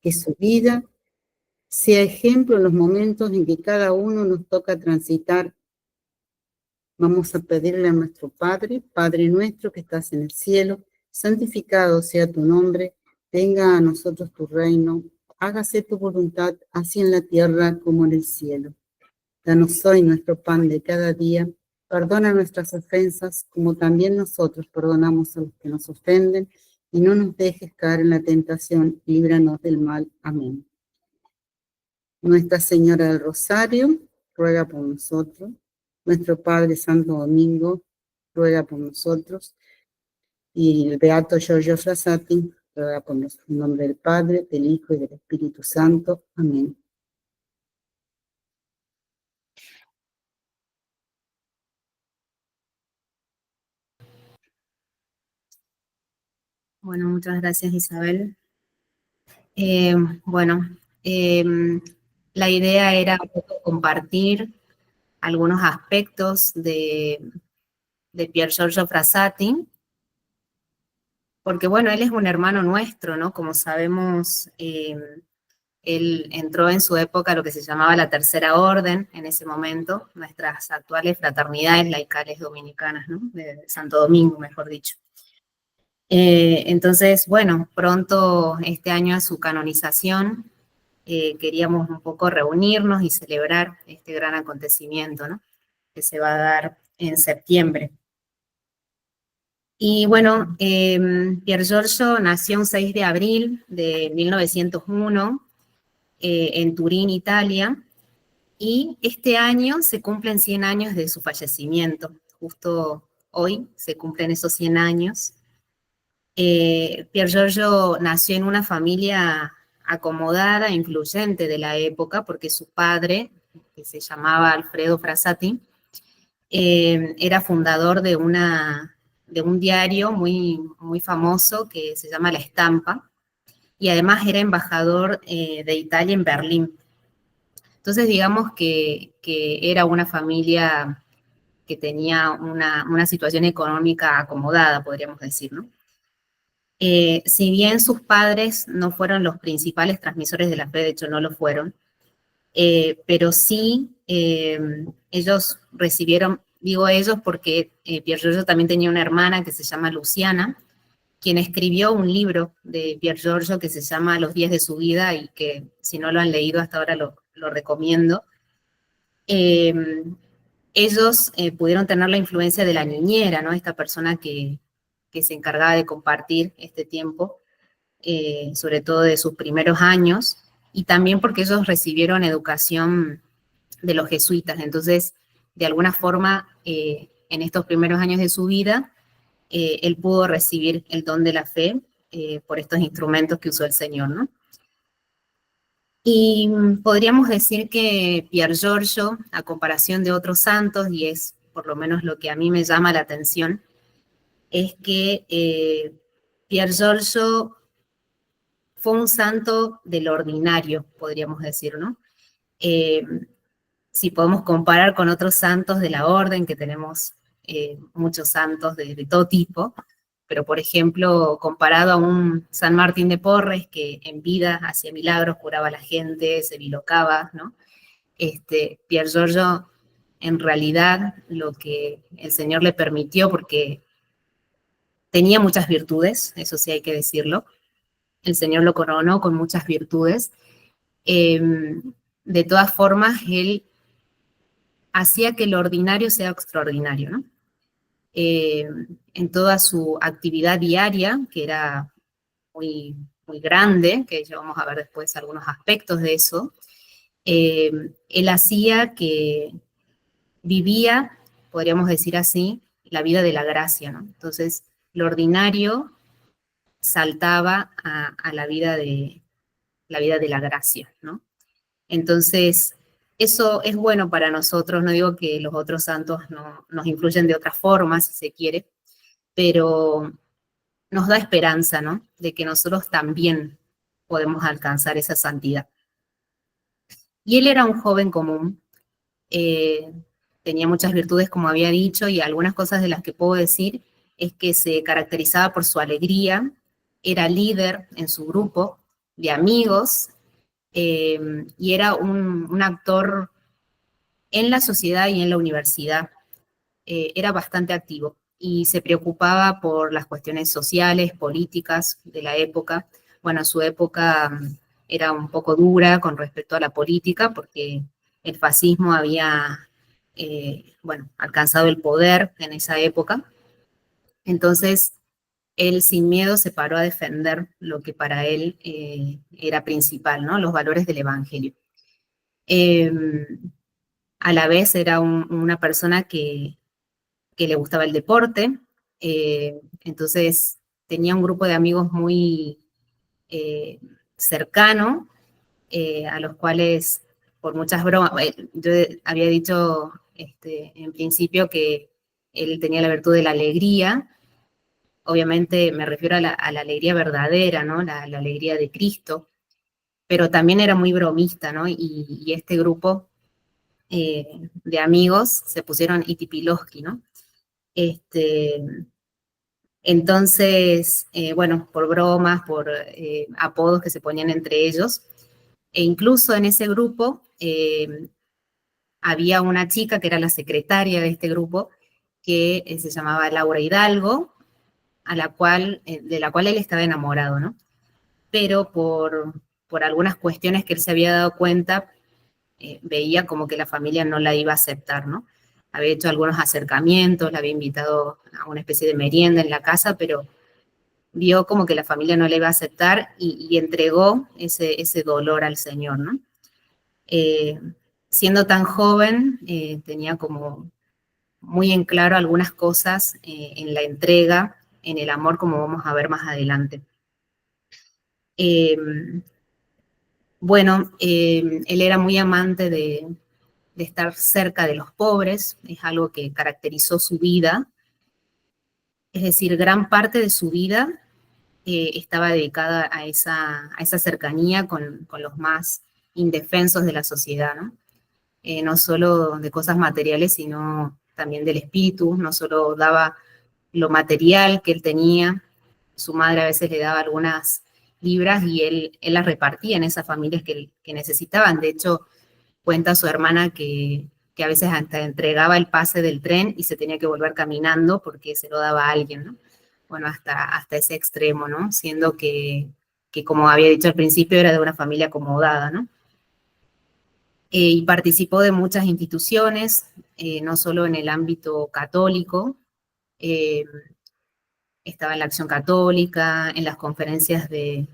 que su vida sea ejemplo en los momentos en que cada uno nos toca transitar. Vamos a pedirle a nuestro Padre, Padre nuestro que estás en el cielo, santificado sea tu nombre, venga a nosotros tu reino, hágase tu voluntad, así en la tierra como en el cielo. Danos hoy nuestro pan de cada día, perdona nuestras ofensas, como también nosotros perdonamos a los que nos ofenden, y no nos dejes caer en la tentación, líbranos del mal. Amén. Nuestra Señora del Rosario, ruega por nosotros. Nuestro Padre Santo Domingo, ruega por nosotros. Y el Beato Giorgio Frassati, ruega por nosotros. En nombre del Padre, del Hijo y del Espíritu Santo. Amén. Bueno, muchas gracias, Isabel. Bueno, la idea era compartir algunos aspectos de Pier Giorgio Frassati, porque bueno, él es un hermano nuestro, ¿no? Como sabemos, él entró en su época lo que se llamaba la Tercera Orden, en ese momento, nuestras actuales fraternidades laicales dominicanas, ¿no? De Santo Domingo, mejor dicho. Entonces, bueno, pronto este año a su canonización, queríamos un poco reunirnos y celebrar este gran acontecimiento, ¿no? Que se va a dar en septiembre. Y bueno, Pier Giorgio nació un 6 de abril de 1901 en Turín, Italia, y este año se cumplen 100 años de su fallecimiento. Justo hoy se cumplen esos 100 años. Pier Giorgio nació en una familia acomodada, influyente de la época, porque su padre, que se llamaba Alfredo Frassati, era fundador de un diario muy, muy famoso que se llama La Estampa, y además era embajador de Italia en Berlín. Entonces, digamos que era una familia que tenía una situación económica acomodada, podríamos decir, ¿no? Si bien sus padres no fueron los principales transmisores de la fe, de hecho no lo fueron, pero sí ellos recibieron, digo ellos porque Pier Giorgio también tenía una hermana que se llama Luciana, quien escribió un libro de Pier Giorgio que se llama Los días de su vida, y que si no lo han leído hasta ahora lo recomiendo. Ellos pudieron tener la influencia de la niñera, ¿no? Esta persona que se encargaba de compartir este tiempo, sobre todo de sus primeros años, y también porque ellos recibieron educación de los jesuitas. Entonces, de alguna forma, en estos primeros años de su vida, él pudo recibir el don de la fe por estos instrumentos que usó el Señor, ¿no? Y podríamos decir que Pier Giorgio, a comparación de otros santos, y es por lo menos lo que a mí me llama la atención, es que Pier Giorgio fue un santo del ordinario, podríamos decir, ¿no? Si podemos comparar con otros santos de la orden, que tenemos muchos santos de todo tipo, pero por ejemplo, comparado a un San Martín de Porres, que en vida hacía milagros, curaba a la gente, se bilocaba, ¿no? Pier Giorgio, en realidad, lo que el Señor le permitió, porque tenía muchas virtudes, eso sí hay que decirlo, el Señor lo coronó con muchas virtudes. De todas formas, él hacía que lo ordinario sea extraordinario, ¿no? En toda su actividad diaria, que era muy, muy grande, que ya vamos a ver después algunos aspectos de eso, él hacía que vivía, podríamos decir así, la vida de la gracia, ¿no? Entonces, lo ordinario saltaba a la vida de la gracia, ¿no? Entonces, eso es bueno para nosotros, no digo que los otros santos no nos influyen de otra forma, si se quiere, pero nos da esperanza, ¿no? De que nosotros también podemos alcanzar esa santidad. Y él era un joven común, eh, tenía muchas virtudes, como había dicho, y algunas cosas de las que puedo decir es que se caracterizaba por su alegría, era líder en su grupo, de amigos, y era un actor en la sociedad y en la universidad. Era bastante activo y se preocupaba por las cuestiones sociales, políticas de la época. Bueno, su época era un poco dura con respecto a la política porque el fascismo había, bueno, alcanzado el poder en esa época. Entonces, él sin miedo se paró a defender lo que para él era principal, ¿no? Los valores del Evangelio. Eh, a la vez era una persona que le gustaba el deporte, entonces tenía un grupo de amigos muy cercano, a los cuales por muchas bromas, yo había dicho en principio que él tenía la virtud de la alegría, obviamente me refiero a la alegría verdadera, ¿no? La alegría de Cristo, pero también era muy bromista, ¿no? Y este grupo de amigos se pusieron Itipiloski, ¿no? Este, entonces, bueno, por bromas, por apodos que se ponían entre ellos, e incluso en ese grupo había una chica que era la secretaria de este grupo, que se llamaba Laura Hidalgo, de la cual él estaba enamorado, ¿no? Pero por algunas cuestiones que él se había dado cuenta, veía como que la familia no la iba a aceptar, ¿no? Había hecho algunos acercamientos, la había invitado a una especie de merienda en la casa, pero vio como que la familia no le iba a aceptar y entregó ese dolor al Señor, ¿no? Eh, siendo tan joven, tenía como muy en claro algunas cosas en la entrega, en el amor, como vamos a ver más adelante. Eh, bueno, él era muy amante de estar cerca de los pobres, es algo que caracterizó su vida, es decir, gran parte de su vida estaba dedicada a esa cercanía con los más indefensos de la sociedad, ¿no? No solo de cosas materiales, sino también del espíritu, no solo daba lo material que él tenía, su madre a veces le daba algunas libras y él las repartía en esas familias que necesitaban. De hecho, cuenta su hermana que a veces hasta entregaba el pase del tren y se tenía que volver caminando porque se lo daba a alguien, ¿no? Bueno, hasta ese extremo, ¿no? Siendo que, como había dicho al principio, era de una familia acomodada, ¿no? Y participó de muchas instituciones, no solo en el ámbito católico, eh, estaba en la Acción Católica, en las conferencias de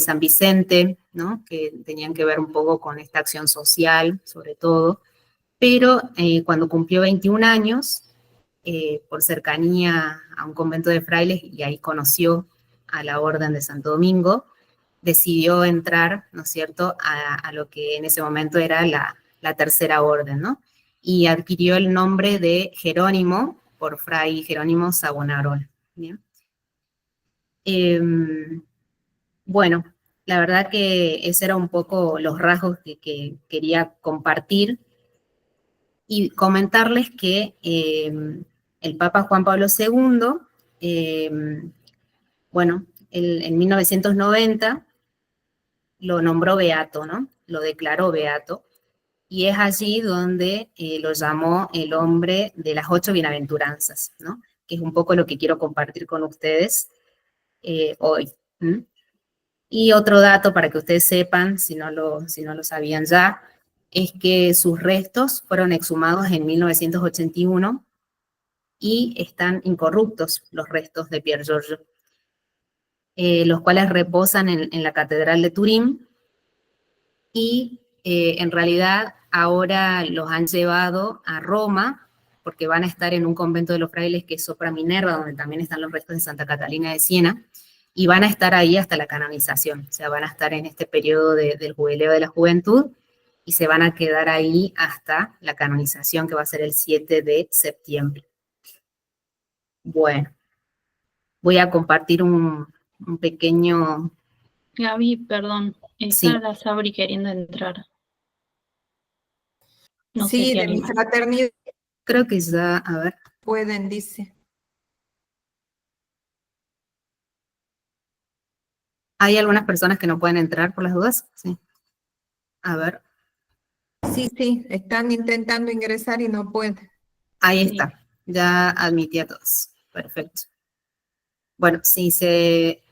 San Vicente, ¿no? Que tenían que ver un poco con esta acción social, sobre todo, pero cuando cumplió 21 años, por cercanía a un convento de frailes, y ahí conoció a la Orden de Santo Domingo, decidió entrar, ¿no es cierto?, a lo que en ese momento era la Tercera Orden, ¿no? Y adquirió el nombre de Jerónimo por Fray Jerónimo Savonarola. ¿Bien? Bueno, la verdad que esos eran un poco los rasgos que quería compartir y comentarles que el Papa Juan Pablo II, bueno, en 1990 lo nombró beato, ¿no? Lo declaró beato, y es allí donde lo llamó el hombre de las 8 bienaventuranzas, ¿no? Que es un poco lo que quiero compartir con ustedes hoy. ¿Mm? Y otro dato para que ustedes sepan, si no lo sabían ya, es que sus restos fueron exhumados en 1981 y están incorruptos los restos de Pier Giorgio, los cuales reposan en la Catedral de Turín y en realidad ahora los han llevado a Roma porque van a estar en un convento de los frailes que es Sopra Minerva, donde también están los restos de Santa Catalina de Siena, y van a estar ahí hasta la canonización, o sea, van a estar en este periodo del jubileo de la juventud y se van a quedar ahí hasta la canonización que va a ser el 7 de septiembre. Bueno, voy a compartir un pequeño... Gaby, perdón, está Sí. la Sabri queriendo entrar. No Sí, sé si de mi animan. fraternidad Creo que ya, a ver. pueden, dice. ¿Hay algunas personas que no pueden entrar por las dudas? Sí. A ver, Sí, están intentando ingresar y no pueden. ahí Sí. está. Ya admití a todos. Perfecto. Bueno, si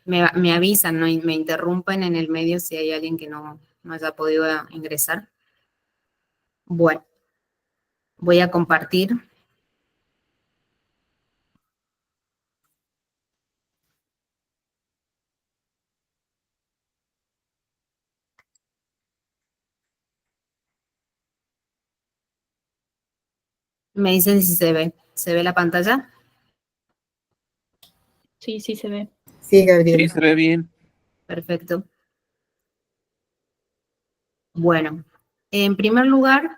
me avisan, ¿no? Y me interrumpen en el medio si hay alguien que no haya podido ingresar. Bueno, voy a compartir. Me dicen si se ve. ¿Se ve la pantalla? Sí, sí se ve. Sí, Sí, Gabriela. se ve bien. Perfecto. Bueno, en primer lugar,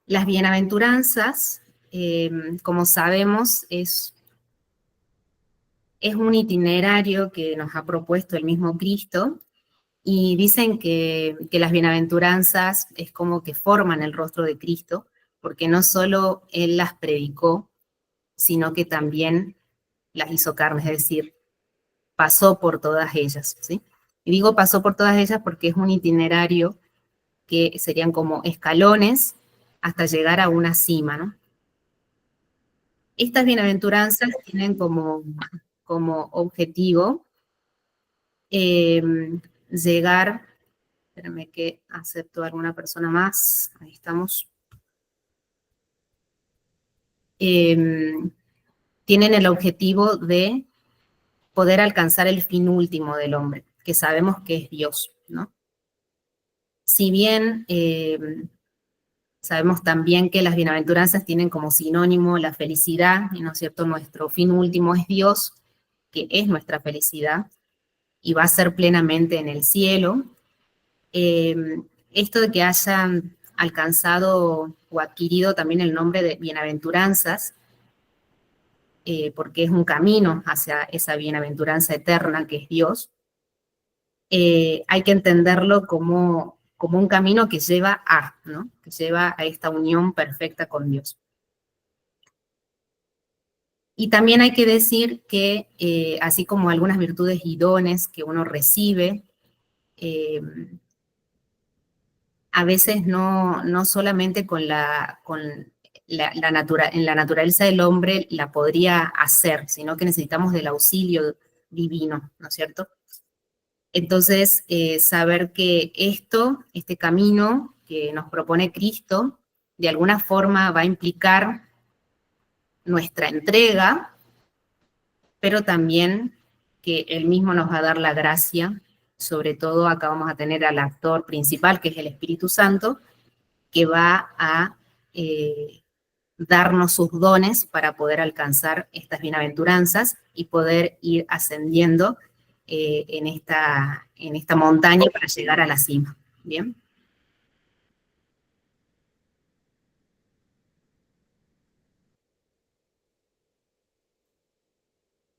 las bienaventuranzas, como sabemos, es un itinerario que nos ha propuesto el mismo Cristo, y dicen que las bienaventuranzas es como que forman el rostro de Cristo, porque no solo Él las predicó, sino que también las hizo carne, es decir, pasó por todas ellas, ¿sí? Y digo pasó por todas ellas porque es un itinerario que serían como escalones hasta llegar a una cima, ¿no? Estas bienaventuranzas tienen como objetivo llegar, espérame que acepto a alguna persona más, ahí estamos. Tienen el objetivo de poder alcanzar el fin último del hombre, que sabemos que es Dios, ¿no? Si bien sabemos también que las bienaventuranzas tienen como sinónimo la felicidad, y no es cierto, nuestro fin último es Dios, que es nuestra felicidad, y va a ser plenamente en el cielo. Esto de que hayan alcanzado o adquirido también el nombre de bienaventuranzas, porque es un camino hacia esa bienaventuranza eterna que es Dios, hay que entenderlo como un camino que lleva a, ¿no? Que lleva a esta unión perfecta con Dios. Y también hay que decir que, así como algunas virtudes y dones que uno recibe, a veces no solamente en la naturaleza del hombre la podría hacer, sino que necesitamos del auxilio divino, ¿no es cierto? Entonces, saber que este camino que nos propone Cristo, de alguna forma va a implicar nuestra entrega, pero también que Él mismo nos va a dar la gracia. Sobre todo acá vamos a tener al actor principal, que es el Espíritu Santo, que va a darnos sus dones para poder alcanzar estas bienaventuranzas y poder ir ascendiendo en esta montaña para llegar a la cima. ¿Bien?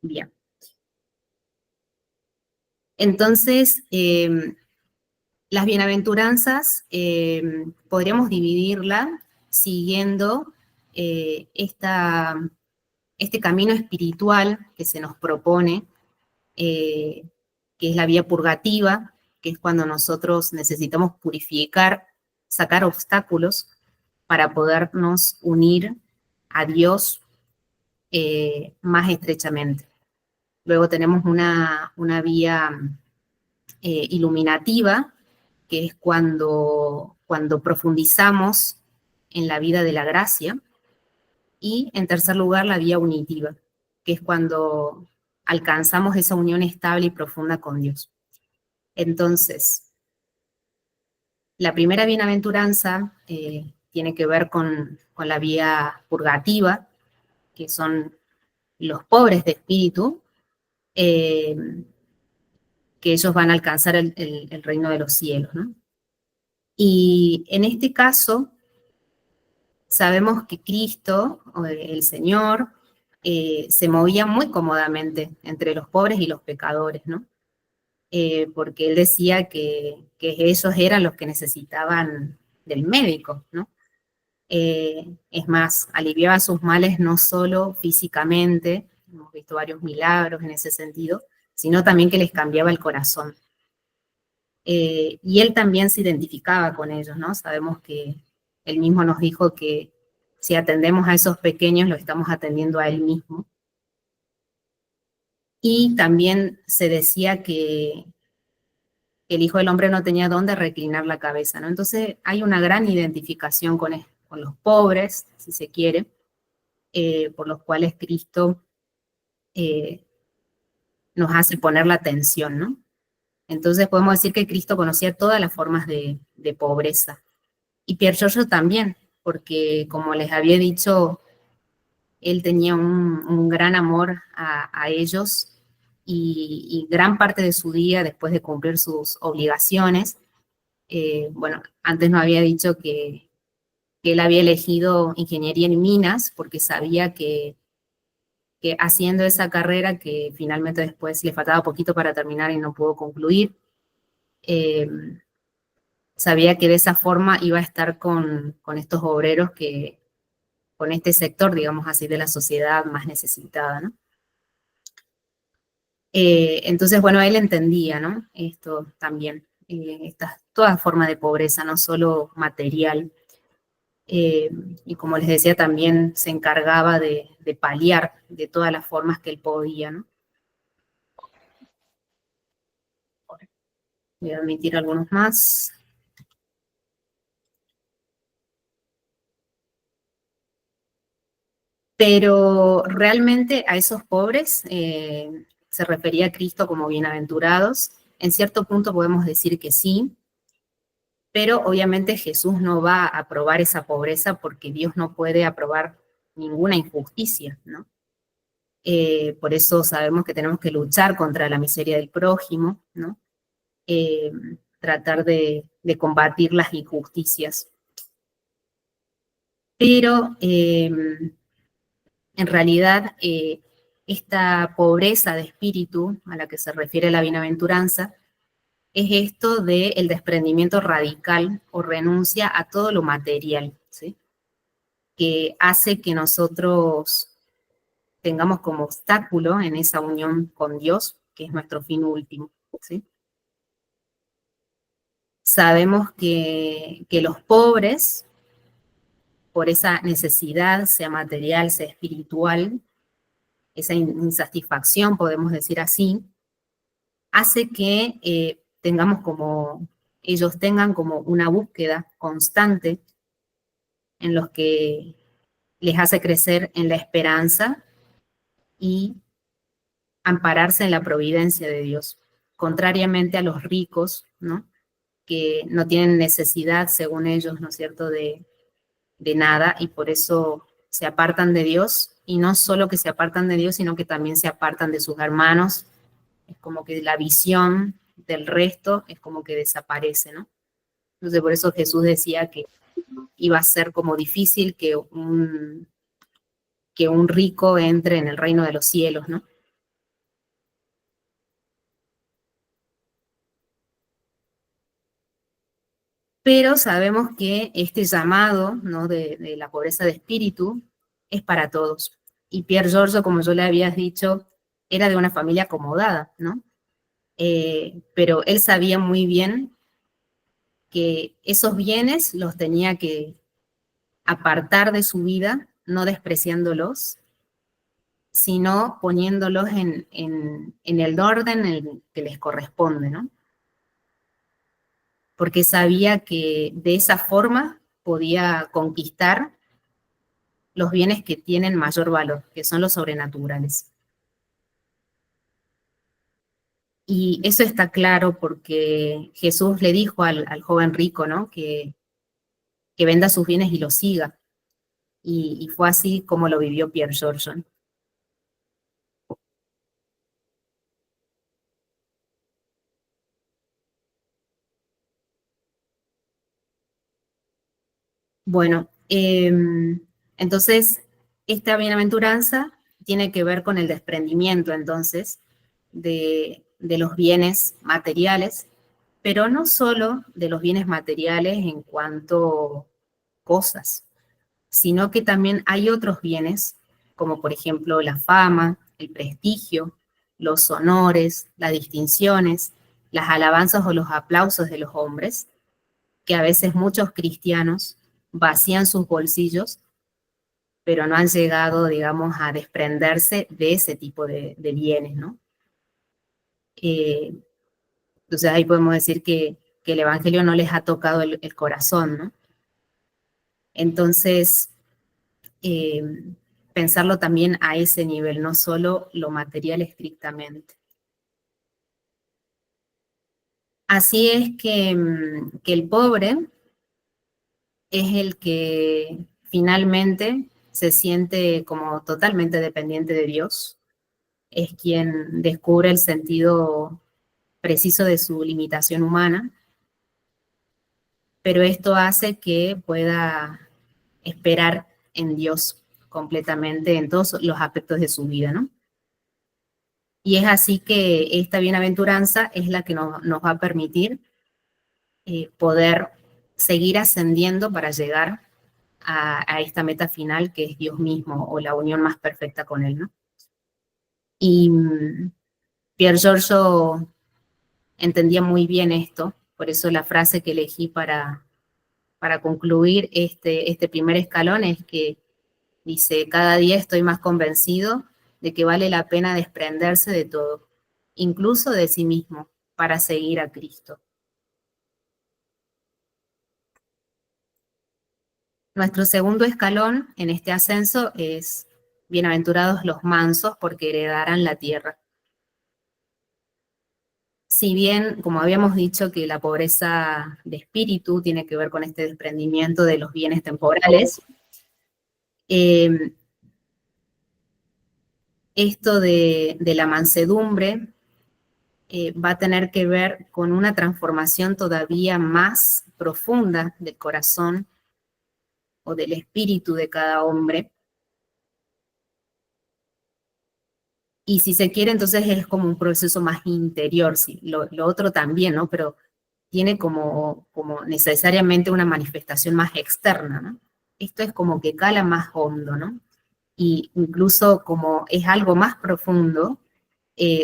Bien. Entonces, las bienaventuranzas podríamos dividirla siguiendo este camino espiritual que se nos propone, que es la vía purgativa, que es cuando nosotros necesitamos purificar, sacar obstáculos para podernos unir a Dios más estrechamente. Luego tenemos una vía iluminativa, que es cuando profundizamos en la vida de la gracia. Y en tercer lugar, la vía unitiva, que es cuando alcanzamos esa unión estable y profunda con Dios. Entonces, la primera bienaventuranza tiene que ver con la vía purgativa, que son los pobres de espíritu, que ellos van a alcanzar el reino de los cielos, ¿no? Y en este caso, sabemos que Cristo, el Señor, se movía muy cómodamente entre los pobres y los pecadores, ¿no? Porque Él decía que ellos eran los que necesitaban del médico, ¿no? Es más, aliviaba sus males no solo físicamente, hemos visto varios milagros en ese sentido, sino también que les cambiaba el corazón. Y él también se identificaba con ellos, ¿no? Sabemos que él mismo nos dijo que si atendemos a esos pequeños, lo estamos atendiendo a él mismo. Y también se decía que el Hijo del Hombre no tenía dónde reclinar la cabeza, ¿no? Entonces hay una gran identificación con los pobres, si se quiere, por los cuales Cristo nos hace poner la atención, ¿no? Entonces podemos decir que Cristo conocía todas las formas de pobreza. Y Pier Giorgio también, porque como les había dicho, él tenía un gran amor a ellos y gran parte de su día, después de cumplir sus obligaciones, bueno, antes nos había dicho que él había elegido ingeniería en minas porque sabía que haciendo esa carrera, que finalmente después le faltaba poquito para terminar y no pudo concluir, sabía que de esa forma iba a estar con estos obreros con este sector, digamos así, de la sociedad más necesitada, ¿no? Entonces, bueno, él entendía, ¿no? Esto también, toda forma de pobreza, no solo material. Y como les decía, también se encargaba de paliar de todas las formas que él podía, ¿no? Voy a omitir algunos más. Pero realmente a esos pobres se refería a Cristo como bienaventurados. En cierto punto podemos decir que sí, pero obviamente Jesús no va a aprobar esa pobreza porque Dios no puede aprobar ninguna injusticia, ¿no? Por eso sabemos que tenemos que luchar contra la miseria del prójimo, ¿no? Tratar de combatir las injusticias. Pero en realidad esta pobreza de espíritu a la que se refiere la bienaventuranza es esto del desprendimiento radical o renuncia a todo lo material, ¿sí? Que hace que nosotros tengamos como obstáculo en esa unión con Dios, que es nuestro fin último, ¿sí? Sabemos que los pobres, por esa necesidad, sea material, sea espiritual, esa insatisfacción, podemos decir así, hace que ellos tengan como una búsqueda constante en los que les hace crecer en la esperanza y ampararse en la providencia de Dios, contrariamente a los ricos, ¿no? Que no tienen necesidad, según ellos, ¿no es cierto?, de nada, y por eso se apartan de Dios, y no solo que se apartan de Dios, sino que también se apartan de sus hermanos. Es como que la visión del resto es como que desaparece, ¿no? Entonces por eso Jesús decía que iba a ser como difícil que un rico entre en el reino de los cielos, ¿no? Pero sabemos que este llamado, ¿no?, de la pobreza de espíritu es para todos. Y Pier Giorgio, como yo le había dicho, era de una familia acomodada, ¿no? Pero él sabía muy bien que esos bienes los tenía que apartar de su vida, no despreciándolos, sino poniéndolos en el orden en el que les corresponde, ¿no? Porque sabía que de esa forma podía conquistar los bienes que tienen mayor valor, que son los sobrenaturales. Y eso está claro porque Jesús le dijo al joven rico, ¿no?, que venda sus bienes y los siga. Y fue así como lo vivió Pier Giorgio. Bueno, entonces esta bienaventuranza tiene que ver con el desprendimiento, entonces, de los bienes materiales, pero no solo de los bienes materiales en cuanto cosas, sino que también hay otros bienes, como por ejemplo la fama, el prestigio, los honores, las distinciones, las alabanzas o los aplausos de los hombres, que a veces muchos cristianos vacían sus bolsillos, pero no han llegado, digamos, a desprenderse de ese tipo de bienes, ¿no? Entonces ahí podemos decir que el Evangelio no les ha tocado el corazón, ¿no? Entonces, pensarlo también a ese nivel, no solo lo material estrictamente. Así es que el pobre es el que finalmente se siente como totalmente dependiente de Dios, es quien descubre el sentido preciso de su limitación humana, pero esto hace que pueda esperar en Dios completamente en todos los aspectos de su vida, ¿no? Y es así que esta bienaventuranza es la que nos va a permitir poder seguir ascendiendo para llegar a esta meta final que es Dios mismo o la unión más perfecta con Él, ¿no? Y Pier Giorgio entendía muy bien esto, por eso la frase que elegí para concluir este primer escalón es que dice: cada día estoy más convencido de que vale la pena desprenderse de todo, incluso de sí mismo, para seguir a Cristo. Nuestro segundo escalón en este ascenso es: bienaventurados los mansos, porque heredarán la tierra. Si bien, como habíamos dicho, que la pobreza de espíritu tiene que ver con este desprendimiento de los bienes temporales, esto de la mansedumbre va a tener que ver con una transformación todavía más profunda del corazón o del espíritu de cada hombre. Y si se quiere, entonces es como un proceso más interior, sí, lo otro también, ¿no? Pero tiene como necesariamente una manifestación más externa, ¿no? Esto es como que cala más hondo, ¿no? Y incluso como es algo más profundo,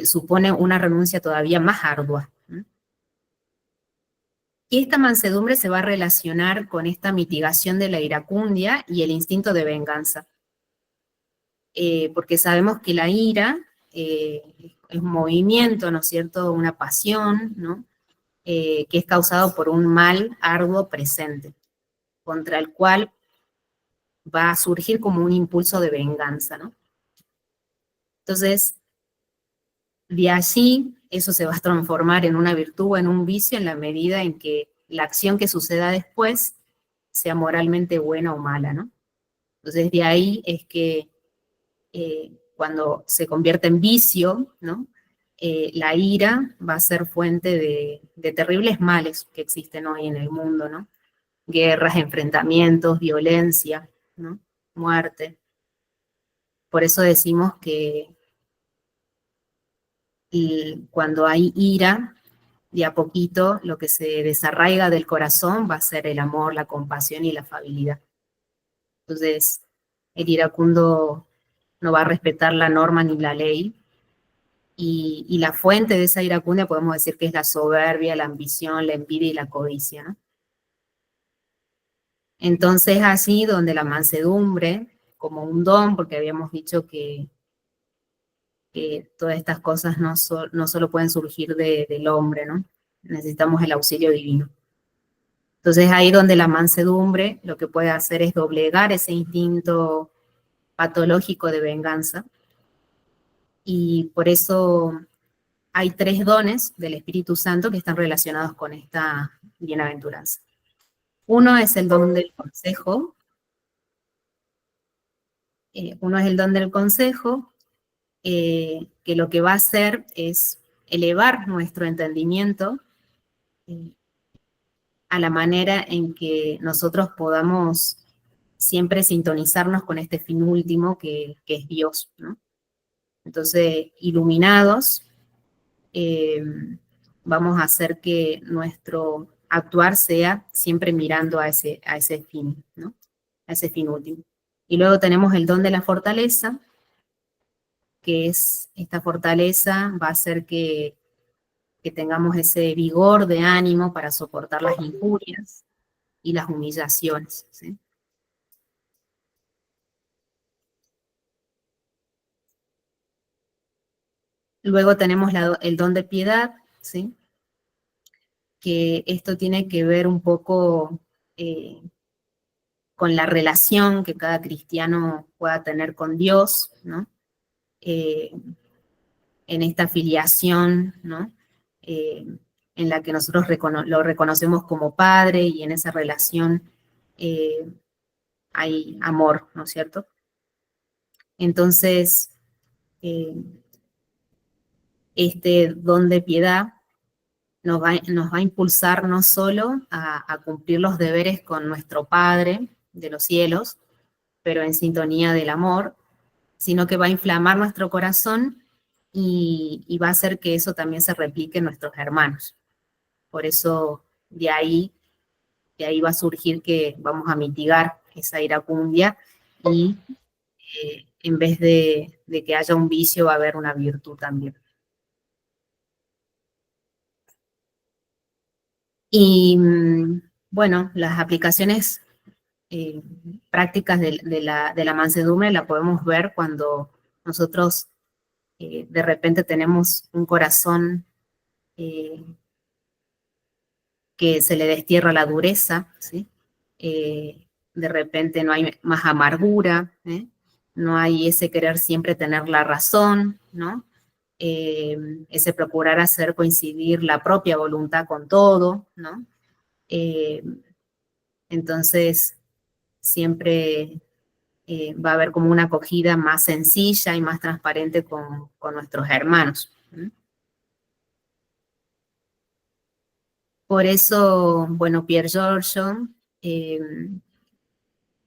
supone una renuncia todavía más ardua, ¿no? Y esta mansedumbre se va a relacionar con esta mitigación de la iracundia y el instinto de venganza. Porque sabemos que la ira es un movimiento, ¿no es cierto?, una pasión, ¿no?, que es causado por un mal arduo presente, contra el cual va a surgir como un impulso de venganza, ¿no? Entonces, de allí, eso se va a transformar en una virtud o en un vicio en la medida en que la acción que suceda después sea moralmente buena o mala, ¿no? Entonces, de ahí es que cuando se convierte en vicio, ¿no?, la ira va a ser fuente de terribles males que existen hoy en el mundo, ¿no? Guerras, enfrentamientos, violencia, ¿no?, muerte. Por eso decimos que cuando hay ira, de a poquito lo que se desarraiga del corazón va a ser el amor, la compasión y la afabilidad. Entonces, el iracundo no va a respetar la norma ni la ley, y la fuente de esa iracundia podemos decir que es la soberbia, la ambición, la envidia y la codicia, ¿no? Entonces, así donde la mansedumbre, como un don, porque habíamos dicho que todas estas cosas no solo pueden surgir del hombre, ¿no? Necesitamos el auxilio divino. Entonces, ahí donde la mansedumbre lo que puede hacer es doblegar ese instinto patológico de venganza, y por eso hay 3 dones del Espíritu Santo que están relacionados con esta bienaventuranza. Uno es el don del consejo. Que lo que va a hacer es elevar nuestro entendimiento a la manera en que nosotros podamos siempre sintonizarnos con este fin último que es Dios, ¿no? Entonces, iluminados, vamos a hacer que nuestro actuar sea siempre mirando a ese fin, ¿no?, a ese fin último. Y luego tenemos el don de la fortaleza, que es esta fortaleza, va a hacer que tengamos ese vigor de ánimo para soportar las injurias y las humillaciones, ¿sí? Luego tenemos el don de piedad, ¿sí? Que esto tiene que ver un poco con la relación que cada cristiano pueda tener con Dios, ¿no? En esta filiación, ¿no? En la que nosotros lo reconocemos como Padre y en esa relación hay amor, ¿no es cierto? Entonces, este don de piedad nos va a impulsar no solo a cumplir los deberes con nuestro Padre de los cielos, pero en sintonía del amor, sino que va a inflamar nuestro corazón y va a hacer que eso también se replique en nuestros hermanos. Por eso de ahí va a surgir que vamos a mitigar esa iracundia y en vez de que haya un vicio va a haber una virtud también. Y bueno, las aplicaciones prácticas de la mansedumbre la podemos ver cuando nosotros de repente tenemos un corazón que se le destierra la dureza, ¿sí? De repente no hay más amargura, ¿eh? No hay ese querer siempre tener la razón, ¿no? Ese procurar hacer coincidir la propia voluntad con todo, ¿no? Entonces, siempre va a haber como una acogida más sencilla y más transparente con nuestros hermanos. Por eso, bueno, Pierre Giorgio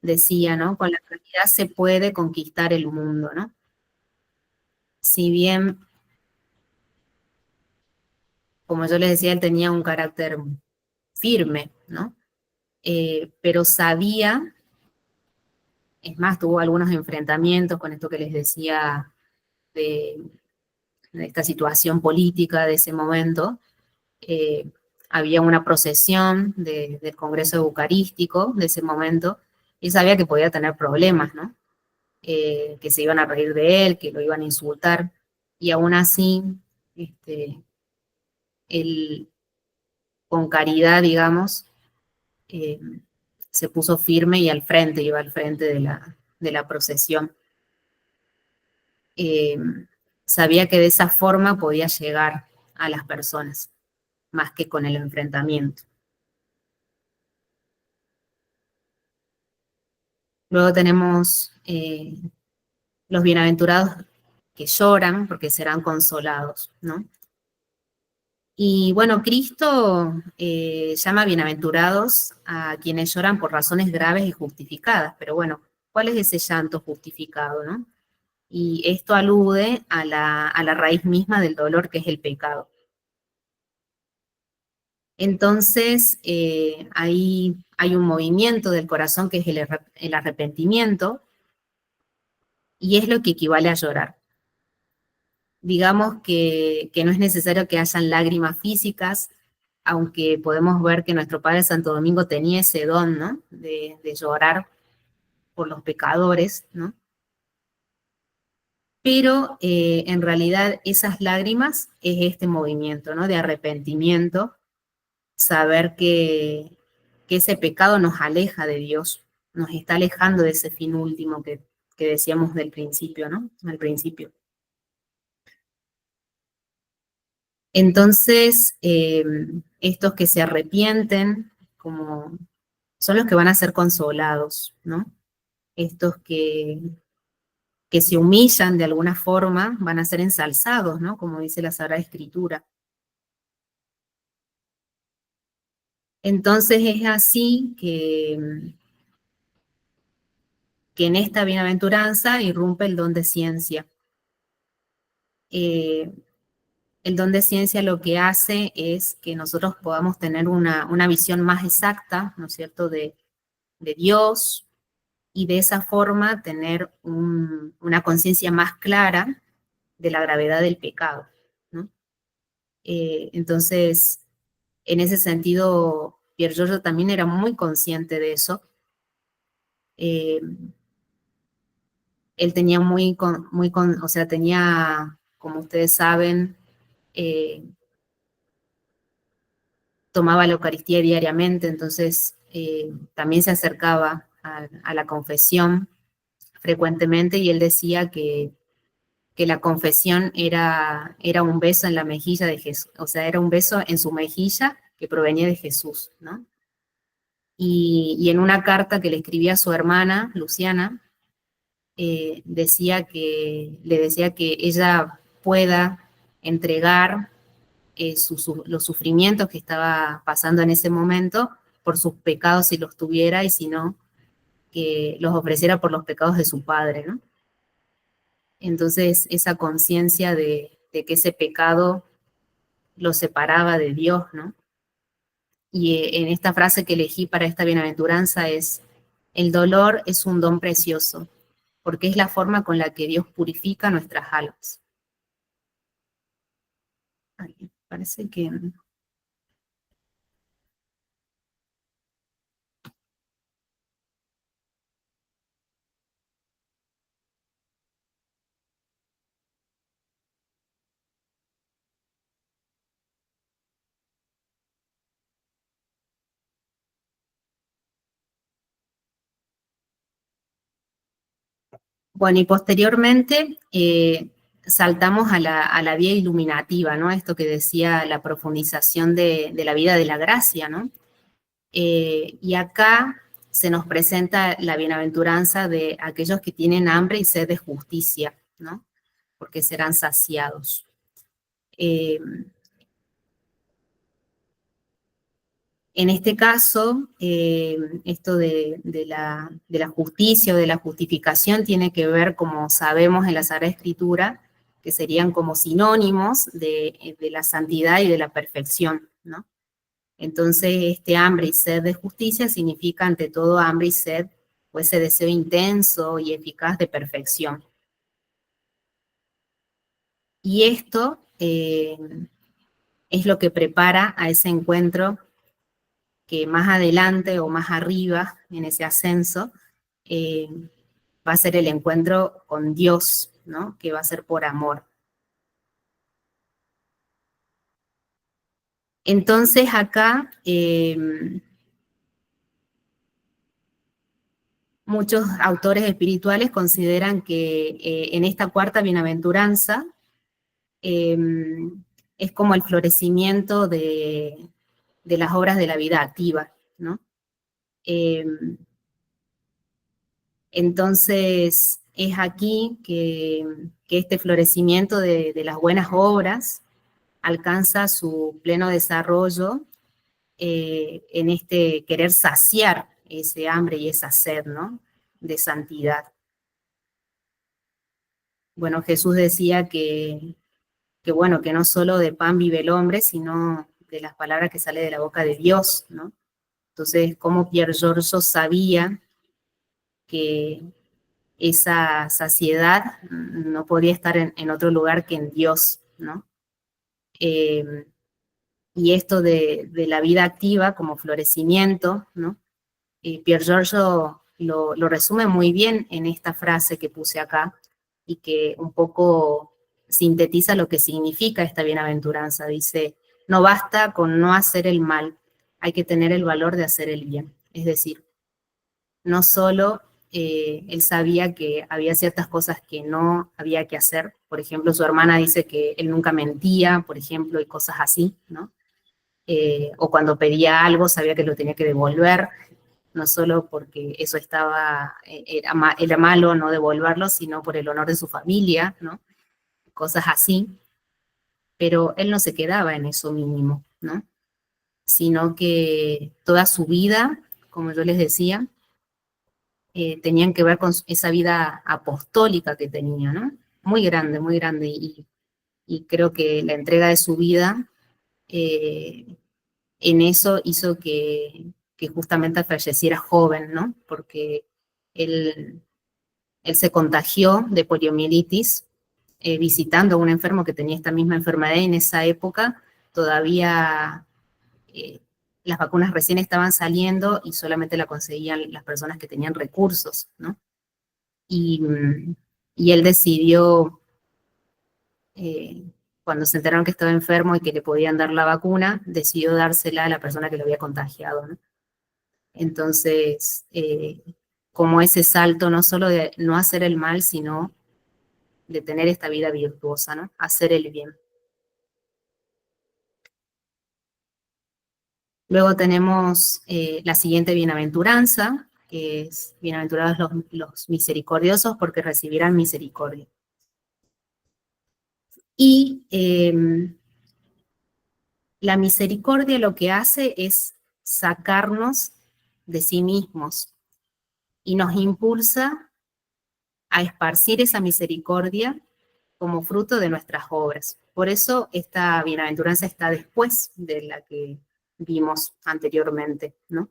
decía, ¿no? Con la caridad se puede conquistar el mundo, ¿no? Si bien, como yo les decía, él tenía un carácter firme, ¿no? Pero sabía, es más, tuvo algunos enfrentamientos con esto que les decía de esta situación política de ese momento. Había una procesión del Congreso Eucarístico de ese momento, y sabía que podía tener problemas, ¿no? Que se iban a reír de él, que lo iban a insultar, y aún así, él, con caridad, digamos, se puso firme y al frente, iba al frente de la procesión. Sabía que de esa forma podía llegar a las personas, más que con el enfrentamiento. Luego tenemos los bienaventurados que lloran porque serán consolados, ¿no? Y bueno, Cristo llama bienaventurados a quienes lloran por razones graves y justificadas, pero bueno, ¿cuál es ese llanto justificado, no? Y esto alude a la raíz misma del dolor que es el pecado. Entonces, ahí hay un movimiento del corazón que es el arrepentimiento, y es lo que equivale a llorar. Digamos que no es necesario que hayan lágrimas físicas, aunque podemos ver que nuestro Padre Santo Domingo tenía ese don, ¿no? De llorar por los pecadores, ¿no? Pero en realidad esas lágrimas es este movimiento, ¿no? De arrepentimiento, saber que ese pecado nos aleja de Dios, nos está alejando de ese fin último que decíamos del principio, ¿no? Al principio. Entonces, estos que se arrepienten, como son los que van a ser consolados, ¿no? Estos que se humillan de alguna forma van a ser ensalzados, ¿no? Como dice la Sagrada Escritura. Entonces es así que en esta bienaventuranza irrumpe el don de ciencia. El don de ciencia lo que hace es que nosotros podamos tener una visión más exacta, ¿no es cierto?, de Dios, y de esa forma tener una conciencia más clara la gravedad del pecado, ¿no? Entonces, en ese sentido, Pier Giorgio también era muy consciente de eso. Él tenía o sea, tenía, como ustedes saben, tomaba la Eucaristía diariamente, entonces también se acercaba a la confesión frecuentemente, y él decía que la confesión era un beso en la mejilla de Jesús, o sea, era un beso en su mejilla que provenía de Jesús, ¿no? Y en una carta que le escribía a su hermana, Luciana, le decía que ella pueda entregar los sufrimientos que estaba pasando en ese momento por sus pecados si los tuviera, y si no, que los ofreciera por los pecados de su padre, ¿no? Entonces, esa conciencia de que ese pecado lo separaba de Dios, ¿no? Y en esta frase que elegí para esta bienaventuranza es: el dolor es un don precioso, porque es la forma con la que Dios purifica nuestras almas. Ay, parece que... Bueno, y posteriormente saltamos a la vía iluminativa, ¿no? Esto que decía la profundización de la vida de la gracia, ¿no? Y acá se nos presenta la bienaventuranza de aquellos que tienen hambre y sed de justicia, ¿no? Porque serán saciados. En este caso, esto de la justicia o de la justificación tiene que ver, como sabemos en la Sagrada Escritura, que serían como sinónimos de la santidad y de la perfección, ¿no? Entonces, este hambre y sed de justicia significa, ante todo, hambre y sed, o ese deseo intenso y eficaz de perfección. Y esto es lo que prepara a ese encuentro que más adelante o más arriba, en ese ascenso, va a ser el encuentro con Dios, ¿no? Que va a ser por amor. Entonces acá muchos autores espirituales consideran que en esta cuarta bienaventuranza es como el florecimiento de las obras de la vida activa, ¿no? Entonces, es aquí que este florecimiento de las buenas obras alcanza su pleno desarrollo en este querer saciar ese hambre y esa sed, ¿no? De santidad. Bueno, Jesús decía bueno, que no solo de pan vive el hombre, sino de las palabras que salen de la boca de Dios, ¿no? Entonces, como Pier Giorgio sabía que esa saciedad no podía estar en otro lugar que en Dios, ¿no? Y esto de la vida activa como florecimiento, ¿no? Pier Giorgio lo resume muy bien en esta frase que puse acá, y que un poco sintetiza lo que significa esta bienaventuranza. Dice: no basta con no hacer el mal, hay que tener el valor de hacer el bien. Es decir, no solo él sabía que había ciertas cosas que no había que hacer. Por ejemplo, su hermana dice que él nunca mentía, por ejemplo, y cosas así, ¿no? O cuando pedía algo sabía que lo tenía que devolver, no solo porque eso era malo no devolverlo, sino por el honor de su familia, ¿no? Cosas así. Pero él no se quedaba en eso mínimo, ¿no? Sino que toda su vida, como yo les decía, tenían que ver con esa vida apostólica que tenía, ¿no? Muy grande, y creo que la entrega de su vida en eso hizo que justamente falleciera joven, ¿no? Porque él se contagió de poliomielitis visitando a un enfermo que tenía esta misma enfermedad, y en esa época todavía las vacunas recién estaban saliendo y solamente la conseguían las personas que tenían recursos, ¿no? Y él decidió, cuando se enteraron que estaba enfermo y que le podían dar la vacuna, decidió dársela a la persona que lo había contagiado, ¿no? Entonces, como ese salto no solo de no hacer el mal, sino de tener esta vida virtuosa, ¿no? Hacer el bien. Luego tenemos la siguiente bienaventuranza, que es: bienaventurados los misericordiosos, porque recibirán misericordia. Y la misericordia lo que hace es sacarnos de sí mismos y nos impulsa a esparcir esa misericordia como fruto de nuestras obras. Por eso esta bienaventuranza está después de la que vimos anteriormente, ¿no?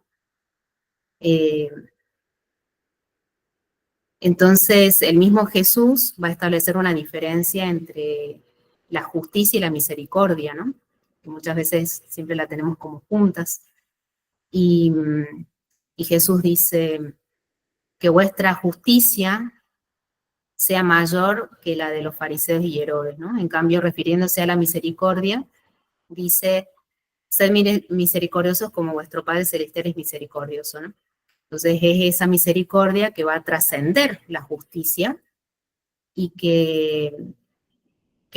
Entonces, el mismo Jesús va a establecer una diferencia entre la justicia y la misericordia, ¿no? Que muchas veces siempre la tenemos como juntas. Y Jesús dice que vuestra justicia sea mayor que la de los fariseos y Herodes, ¿no? En cambio, refiriéndose a la misericordia, dice: sed misericordiosos como vuestro Padre Celestial es misericordioso, ¿no? Entonces es esa misericordia que va a trascender la justicia y que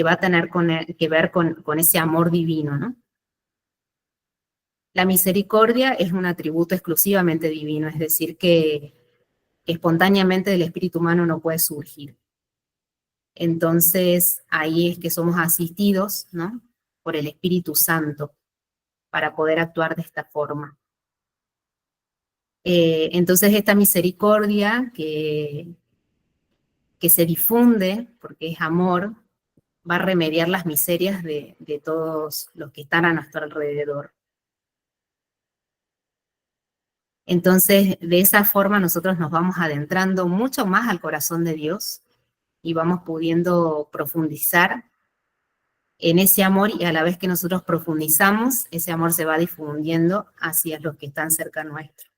va a tener que ver con ese amor divino, ¿no? La misericordia es un atributo exclusivamente divino, es decir, que espontáneamente del espíritu humano no puede surgir. Entonces ahí es que somos asistidos, ¿no?, por el Espíritu Santo para poder actuar de esta forma. Entonces esta misericordia que se difunde, porque es amor, va a remediar las miserias de todos los que están a nuestro alrededor. Entonces, de esa forma nosotros nos vamos adentrando mucho más al corazón de Dios y vamos pudiendo profundizar en ese amor, y a la vez que nosotros profundizamos, ese amor se va difundiendo hacia los que están cerca nuestro.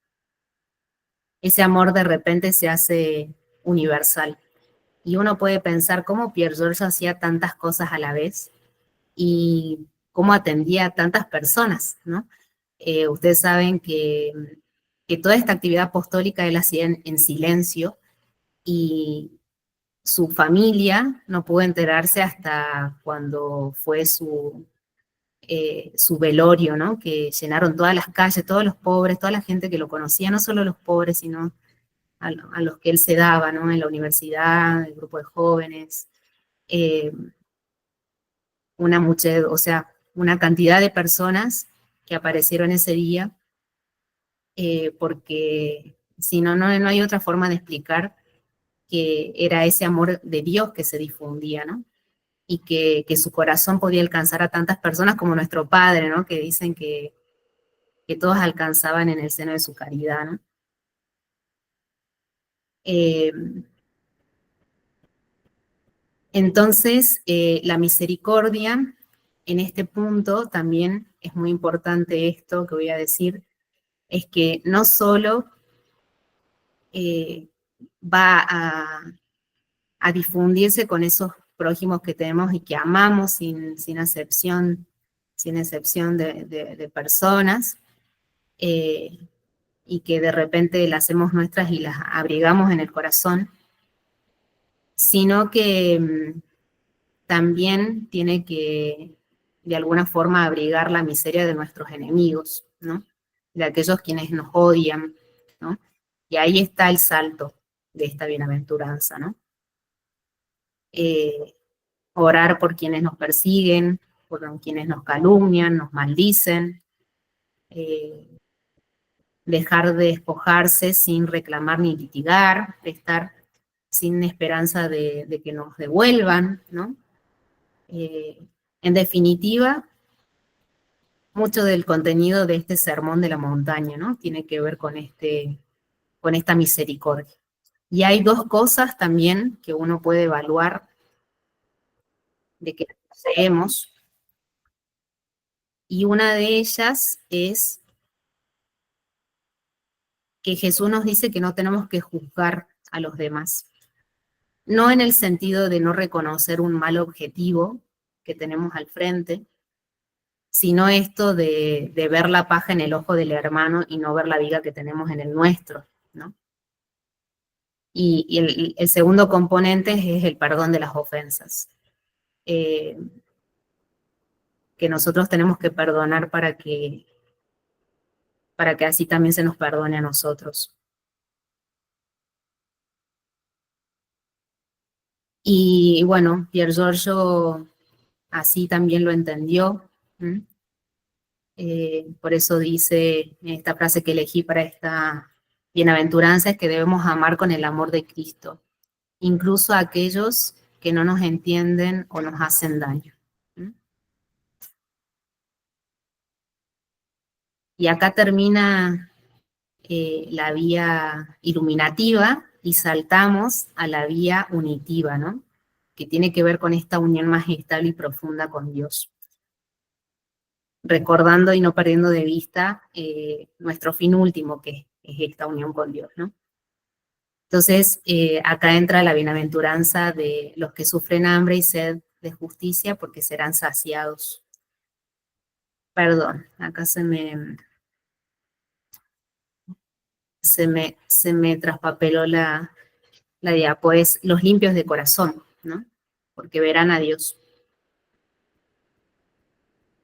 Ese amor de repente se hace universal. Y uno puede pensar cómo Pierre Georges hacía tantas cosas a la vez y cómo atendía a tantas personas, ¿no? Ustedes saben que toda esta actividad apostólica él hacía en silencio, y su familia no pudo enterarse hasta cuando fue su velorio, ¿no? Que llenaron todas las calles, todos los pobres, toda la gente que lo conocía, no solo los pobres, sino a los que él se daba, ¿no? En la universidad, el grupo de jóvenes, una cantidad de personas que aparecieron ese día, porque si no, no hay otra forma de explicar que era ese amor de Dios que se difundía, ¿no? Y que su corazón podía alcanzar a tantas personas como nuestro Padre, ¿no? Que dicen que todos alcanzaban en el seno de su caridad, ¿no? Entonces, la misericordia, en este punto también es muy importante esto que voy a decir, es que no solo va a difundirse con esos prójimos que tenemos y que amamos sin excepción de personas, y que de repente las hacemos nuestras y las abrigamos en el corazón, sino que también tiene que, de alguna forma, abrigar la miseria de nuestros enemigos, ¿no? De aquellos quienes nos odian, ¿no? Y ahí está el salto de esta bienaventuranza, ¿no? Orar por quienes nos persiguen, por quienes nos calumnian, nos maldicen, dejar de despojarse sin reclamar ni litigar, estar sin esperanza de que nos devuelvan, ¿no? En definitiva, mucho del contenido de este sermón de la montaña, ¿no? Tiene que ver con esta misericordia. Y hay dos cosas también que uno puede evaluar de que poseemos. Y una de ellas es que Jesús nos dice que no tenemos que juzgar a los demás. No en el sentido de no reconocer un mal objetivo que tenemos al frente, sino esto de ver la paja en el ojo del hermano y no ver la viga que tenemos en el nuestro, ¿no? Y el segundo componente es el perdón de las ofensas. Que nosotros tenemos que perdonar para que así también se nos perdone a nosotros. Y bueno, Pier Giorgio así también lo entendió. Por eso dice en esta frase que elegí para esta bienaventuranza, es que debemos amar con el amor de Cristo, incluso a aquellos que no nos entienden o nos hacen daño. Y acá termina la vía iluminativa y saltamos a la vía unitiva, ¿no? Que tiene que ver con esta unión más estable y profunda con Dios. Recordando y no perdiendo de vista nuestro fin último, que es esta unión con Dios, ¿no? Entonces, acá entra la bienaventuranza de los que sufren hambre y sed de justicia, porque serán saciados. Perdón, acá se me traspapeló la diapo, es los limpios de corazón, ¿no? Porque verán a Dios.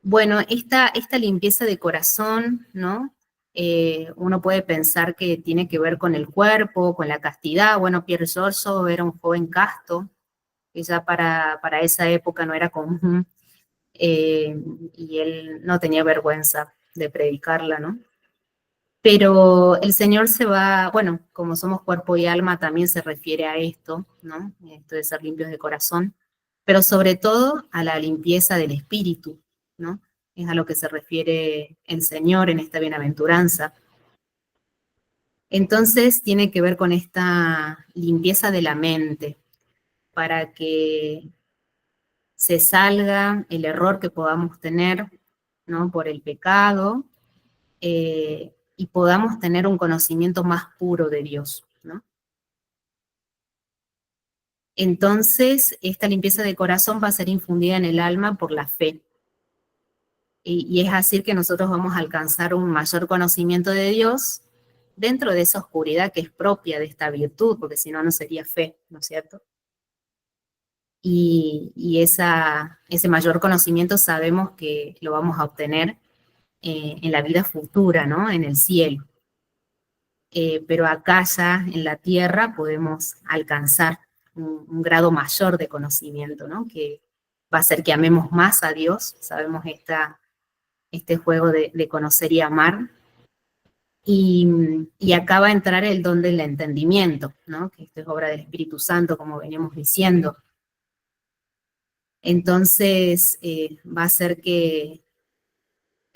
Bueno, esta limpieza de corazón, ¿no? Uno puede pensar que tiene que ver con el cuerpo, con la castidad. Bueno, Pier Giorgio era un joven casto, que ya para esa época no era común, y él no tenía vergüenza de predicarla, ¿no? Pero el Señor se va, bueno, como somos cuerpo y alma, también se refiere a esto, ¿no? Esto de ser limpios de corazón, pero sobre todo a la limpieza del espíritu, ¿no? Es a lo que se refiere el Señor en esta bienaventuranza. Entonces tiene que ver con esta limpieza de la mente, para que se salga el error que podamos tener, ¿no? Por el pecado, y podamos tener un conocimiento más puro de Dios, ¿no? Entonces, esta limpieza de corazón va a ser infundida en el alma por la fe. Y es así que nosotros vamos a alcanzar un mayor conocimiento de Dios dentro de esa oscuridad que es propia de esta virtud, porque si no, no sería fe, ¿no es cierto? Y ese mayor conocimiento sabemos que lo vamos a obtener en la vida futura, ¿no? En el cielo. Pero acá ya en la tierra podemos alcanzar un grado mayor de conocimiento, ¿no? Que va a hacer que amemos más a Dios. Sabemos este juego de conocer y amar. Y acá va a entrar el don del entendimiento, ¿no? Que esto es obra del Espíritu Santo, como veníamos diciendo. Entonces, va a hacer que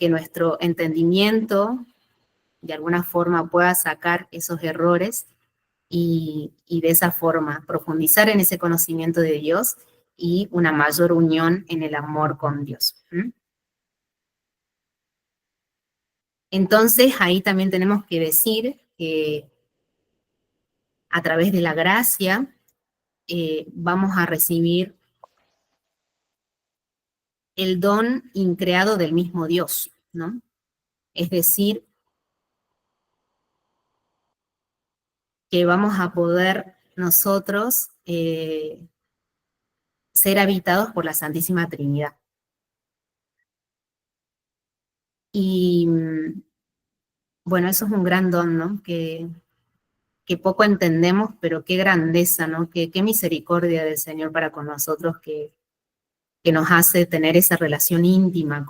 nuestro entendimiento de alguna forma pueda sacar esos errores y de esa forma profundizar en ese conocimiento de Dios y una mayor unión en el amor con Dios. Entonces, ahí también tenemos que decir que a través de la gracia vamos a recibir el don increado del mismo Dios, ¿no? Es decir, que vamos a poder nosotros ser habitados por la Santísima Trinidad. Y bueno, eso es un gran don, ¿no? Que poco entendemos, pero qué grandeza, ¿no? Qué misericordia del Señor para con nosotros que nos hace tener esa relación íntima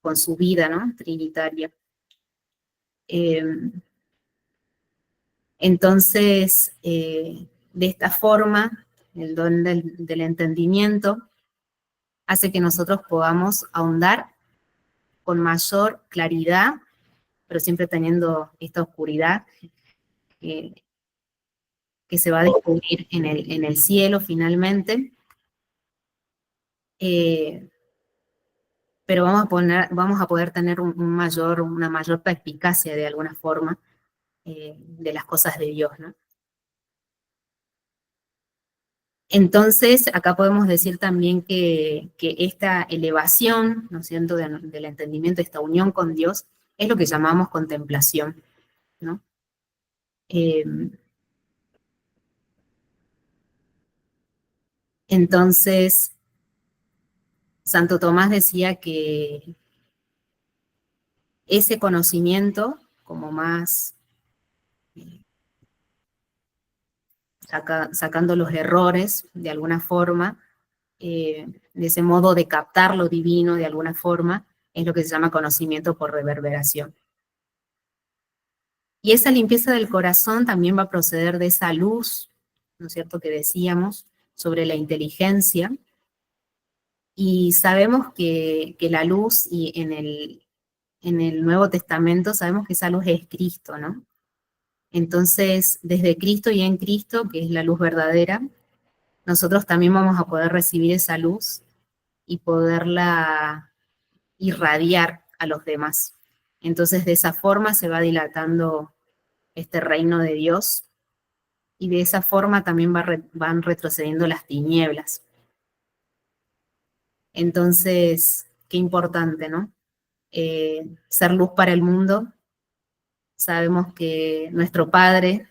con su vida, ¿no? Trinitaria. Entonces, de esta forma, el don del entendimiento hace que nosotros podamos ahondar con mayor claridad, pero siempre teniendo esta oscuridad que se va a descubrir en el cielo finalmente, pero vamos a poder tener una mayor perspicacia de alguna forma de las cosas de Dios, ¿no? Entonces, acá podemos decir también que esta elevación, ¿no es cierto?, del entendimiento, esta unión con Dios, es lo que llamamos contemplación, ¿no? Entonces, Santo Tomás decía que ese conocimiento, como más sacando los errores de alguna forma, de ese modo de captar lo divino de alguna forma, es lo que se llama conocimiento por reverberación. Y esa limpieza del corazón también va a proceder de esa luz, ¿no es cierto?, que decíamos sobre la inteligencia. Y sabemos que la luz, y en el Nuevo Testamento sabemos que esa luz es Cristo, ¿no? Entonces, desde Cristo y en Cristo, que es la luz verdadera, nosotros también vamos a poder recibir esa luz y poderla irradiar a los demás. Entonces, de esa forma se va dilatando este reino de Dios, y de esa forma también van retrocediendo las tinieblas. Entonces, qué importante, ¿no? Ser luz para el mundo. Sabemos que nuestro Padre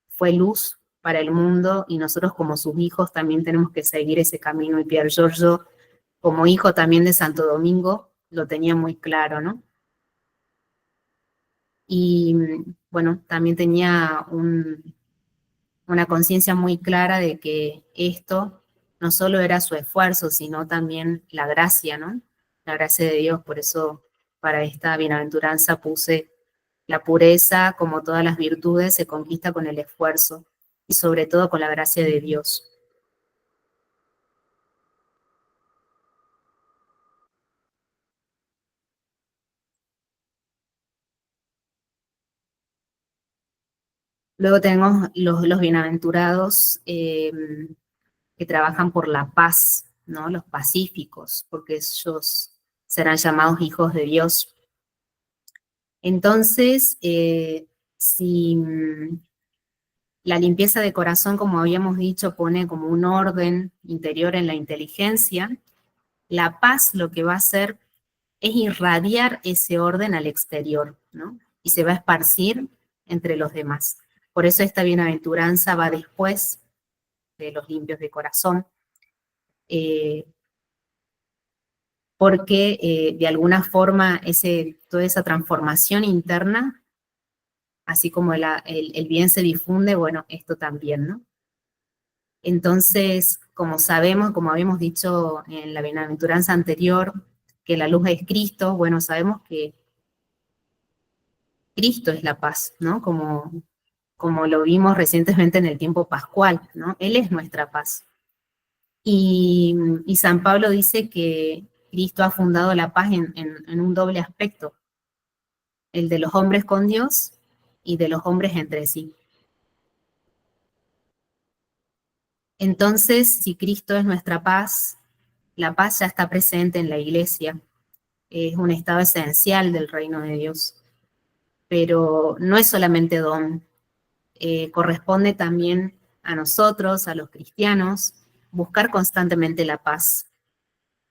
fue luz para el mundo, y nosotros como sus hijos también tenemos que seguir ese camino, y Pier Giorgio, como hijo también de Santo Domingo, lo tenía muy claro, ¿no? Y bueno, también tenía una conciencia muy clara de que esto no solo era su esfuerzo, sino también la gracia, ¿no? La gracia de Dios. Por eso para esta bienaventuranza puse: la pureza, como todas las virtudes, se conquista con el esfuerzo, y sobre todo con la gracia de Dios. Luego tenemos los bienaventurados que trabajan por la paz, ¿no? Los pacíficos, porque ellos serán llamados hijos de Dios. Entonces, si la limpieza de corazón, como habíamos dicho, pone como un orden interior en la inteligencia, la paz lo que va a hacer es irradiar ese orden al exterior, ¿no? Y se va a esparcir entre los demás. Por eso esta bienaventuranza va después de los limpios de corazón, porque de alguna forma toda esa transformación interna, así como el bien se difunde, bueno, esto también, ¿no? Entonces, como sabemos, como habíamos dicho en la bienaventuranza anterior, que la luz es Cristo, bueno, sabemos que Cristo es la paz, ¿no? Como lo vimos recientemente en el tiempo pascual, ¿no? Él es nuestra paz. Y San Pablo dice que Cristo ha fundado la paz en un doble aspecto: el de los hombres con Dios y de los hombres entre sí. Entonces, si Cristo es nuestra paz, la paz ya está presente en la iglesia, es un estado esencial del reino de Dios, pero no es solamente don, corresponde también a nosotros, a los cristianos, buscar constantemente la paz.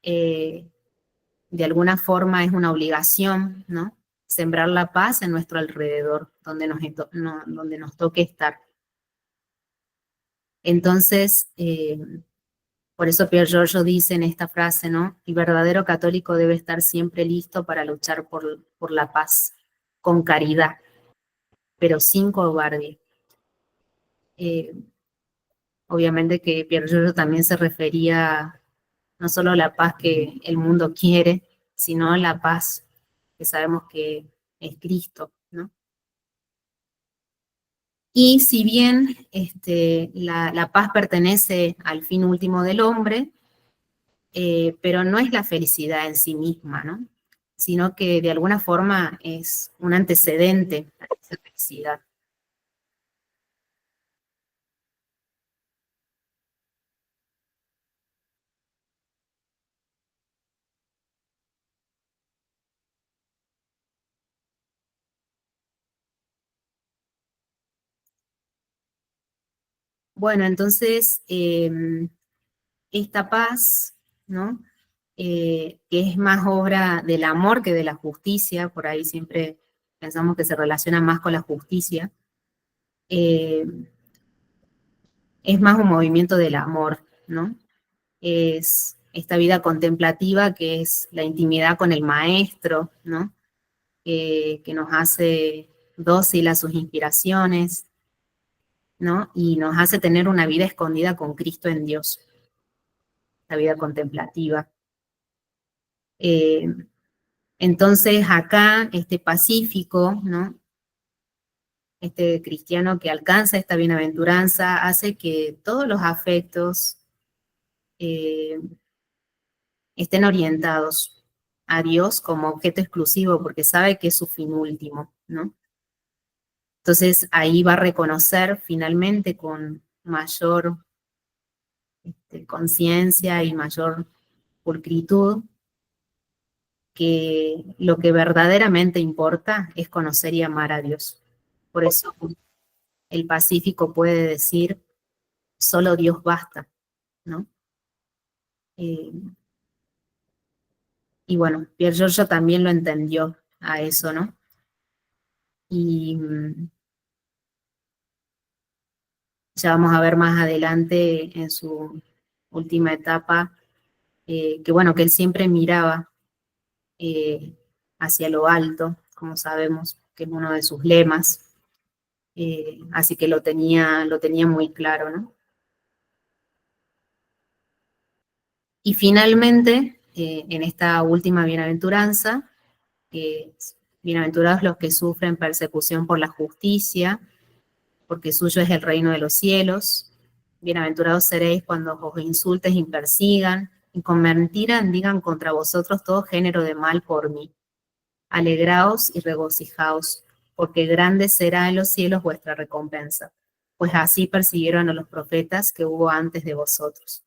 De alguna forma es una obligación, ¿no? Sembrar la paz en nuestro alrededor, donde nos toque estar. Entonces, por eso Pier Giorgio dice en esta frase, ¿no? El verdadero católico debe estar siempre listo para luchar por la paz, con caridad, pero sin cobardía. Obviamente que Pier Giorgio también se refería no solo a la paz que el mundo quiere, sino a la paz que sabemos que es Cristo, ¿no? Y si bien la paz pertenece al fin último del hombre, pero no es la felicidad en sí misma, ¿no? Sino que de alguna forma es un antecedente a esa felicidad. Bueno, entonces, esta paz, ¿no? Que es más obra del amor que de la justicia, por ahí siempre pensamos que se relaciona más con la justicia, eh, es más un movimiento del amor, ¿no? Es esta vida contemplativa que es la intimidad con el maestro, ¿no? Que nos hace dócil a sus inspiraciones, ¿no? Y nos hace tener una vida escondida con Cristo en Dios, la vida contemplativa. Entonces acá, este pacífico, ¿no? Este cristiano que alcanza esta bienaventuranza hace que todos los afectos eh, estén orientados a Dios como objeto exclusivo, porque sabe que es su fin último, ¿no? Entonces ahí va a reconocer finalmente con mayor conciencia y mayor pulcritud que lo que verdaderamente importa es conocer y amar a Dios. Por eso el Pacífico puede decir, solo Dios basta, ¿no? Eh, y bueno, Pier Giorgio también lo entendió a eso, ¿no? Y ya vamos a ver más adelante en su última etapa, que bueno, que él siempre miraba hacia lo alto, como sabemos, que es uno de sus lemas, así que lo tenía muy claro, ¿no? Y finalmente, en esta última bienaventuranza, bienaventurados los que sufren persecución por la justicia, porque suyo es el reino de los cielos. Bienaventurados seréis cuando os insulten y persigan, y con mentira digan contra vosotros todo género de mal por mí. Alegraos y regocijaos, porque grande será en los cielos vuestra recompensa, pues así persiguieron a los profetas que hubo antes de vosotros.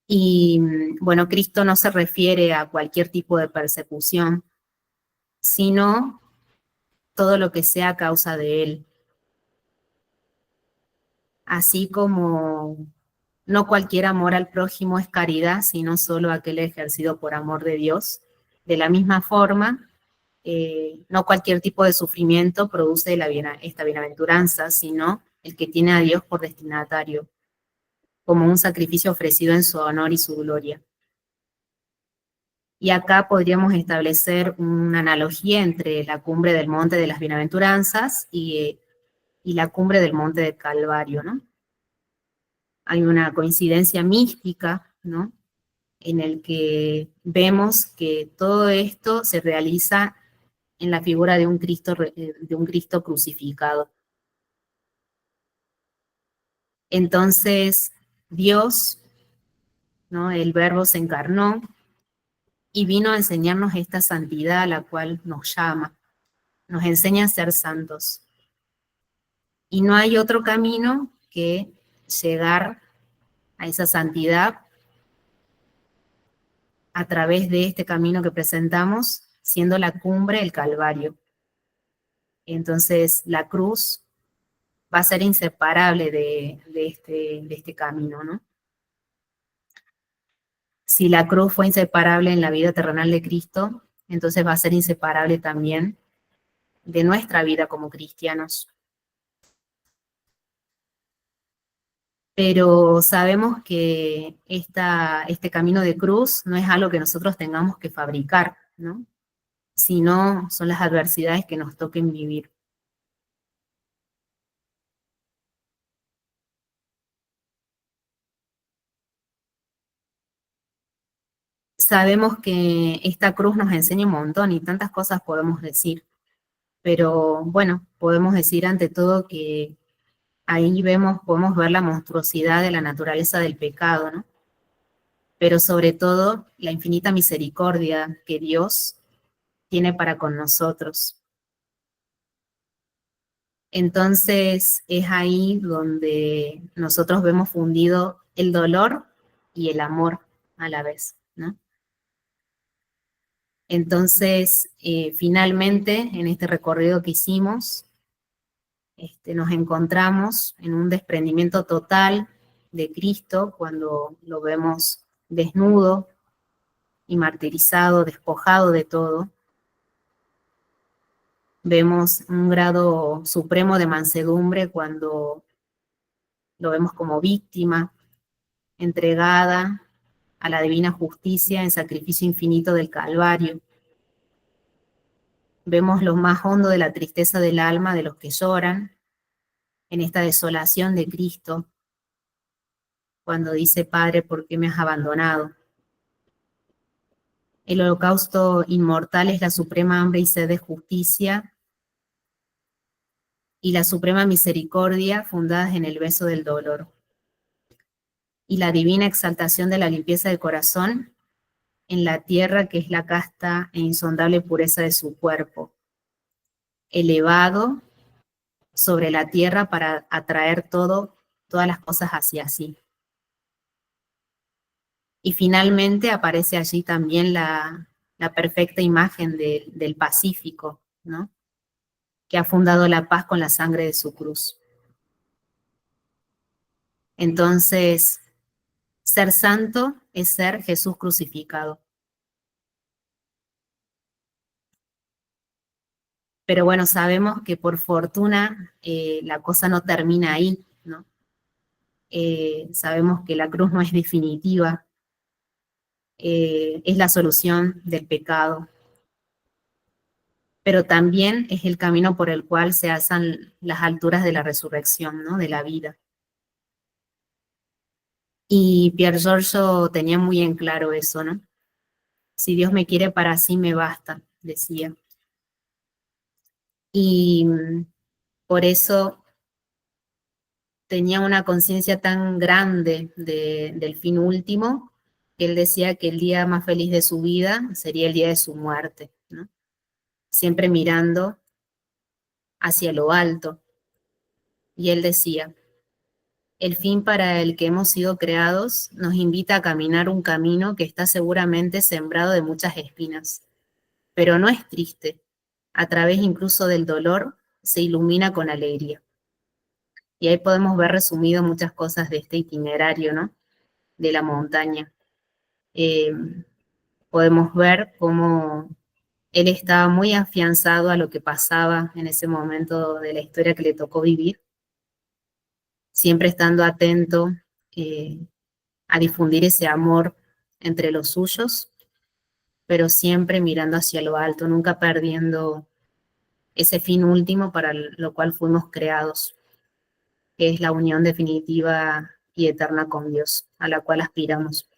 Y bueno, Cristo no se refiere a cualquier tipo de persecución, sino todo lo que sea a causa de Él. Así como no cualquier amor al prójimo es caridad, sino solo aquel ejercido por amor de Dios. De la misma forma, no cualquier tipo de sufrimiento produce esta bienaventuranza, sino el que tiene a Dios por destinatario, como un sacrificio ofrecido en su honor y su gloria. Y acá podríamos establecer una analogía entre la cumbre del Monte de las Bienaventuranzas y la cumbre del Monte del Calvario, ¿no? Hay una coincidencia mística, ¿no? En el que vemos que todo esto se realiza en la figura de un Cristo crucificado. Entonces, Dios, ¿no? El Verbo se encarnó y vino a enseñarnos esta santidad a la cual nos llama, nos enseña a ser santos. Y no hay otro camino que llegar a esa santidad a través de este camino que presentamos, siendo la cumbre el Calvario. Entonces, la cruz va a ser inseparable de este camino, ¿no? Si la cruz fue inseparable en la vida terrenal de Cristo, entonces va a ser inseparable también de nuestra vida como cristianos. Pero sabemos que este camino de cruz no es algo que nosotros tengamos que fabricar, ¿no? Sino son las adversidades que nos toquen vivir. Sabemos que esta cruz nos enseña un montón y tantas cosas podemos decir, pero bueno, podemos decir ante todo que ahí podemos ver la monstruosidad de la naturaleza del pecado, ¿no? Pero sobre todo la infinita misericordia que Dios tiene para con nosotros. Entonces es ahí donde nosotros vemos fundido el dolor y el amor a la vez, ¿no? Entonces, finalmente, en este recorrido que hicimos, nos encontramos en un desprendimiento total de Cristo cuando lo vemos desnudo y martirizado, despojado de todo. Vemos un grado supremo de mansedumbre cuando lo vemos como víctima, entregada a la divina justicia en sacrificio infinito del Calvario. Vemos lo más hondo de la tristeza del alma de los que lloran en esta desolación de Cristo, cuando dice, Padre, ¿por qué me has abandonado? El holocausto inmortal es la suprema hambre y sed de justicia y la suprema misericordia fundadas en el beso del dolor. Y la divina exaltación de la limpieza del corazón en la tierra que es la casta e insondable pureza de su cuerpo, elevado sobre la tierra para atraer todas las cosas hacia sí. Y finalmente aparece allí también la perfecta imagen del Pacífico, ¿no? Que ha fundado la paz con la sangre de su cruz. Entonces, ser santo es ser Jesús crucificado. Pero bueno, sabemos que por fortuna la cosa no termina ahí, ¿no? Sabemos que la cruz no es definitiva, es la solución del pecado, pero también es el camino por el cual se alzan las alturas de la resurrección, ¿no? De la vida. Y Pier Giorgio tenía muy en claro eso, ¿no? Si Dios me quiere para sí me basta, decía. Y por eso tenía una conciencia tan grande del fin último, que él decía que el día más feliz de su vida sería el día de su muerte, ¿no? Siempre mirando hacia lo alto. Y él decía, el fin para el que hemos sido creados nos invita a caminar un camino que está seguramente sembrado de muchas espinas, pero no es triste. A través incluso del dolor se ilumina con alegría. Y ahí podemos ver resumido muchas cosas de este itinerario, ¿no? De la montaña. Podemos ver cómo él estaba muy afianzado a lo que pasaba en ese momento de la historia que le tocó vivir, siempre estando atento a difundir ese amor entre los suyos, pero siempre mirando hacia lo alto, nunca perdiendo ese fin último para lo cual fuimos creados, que es la unión definitiva y eterna con Dios, a la cual aspiramos.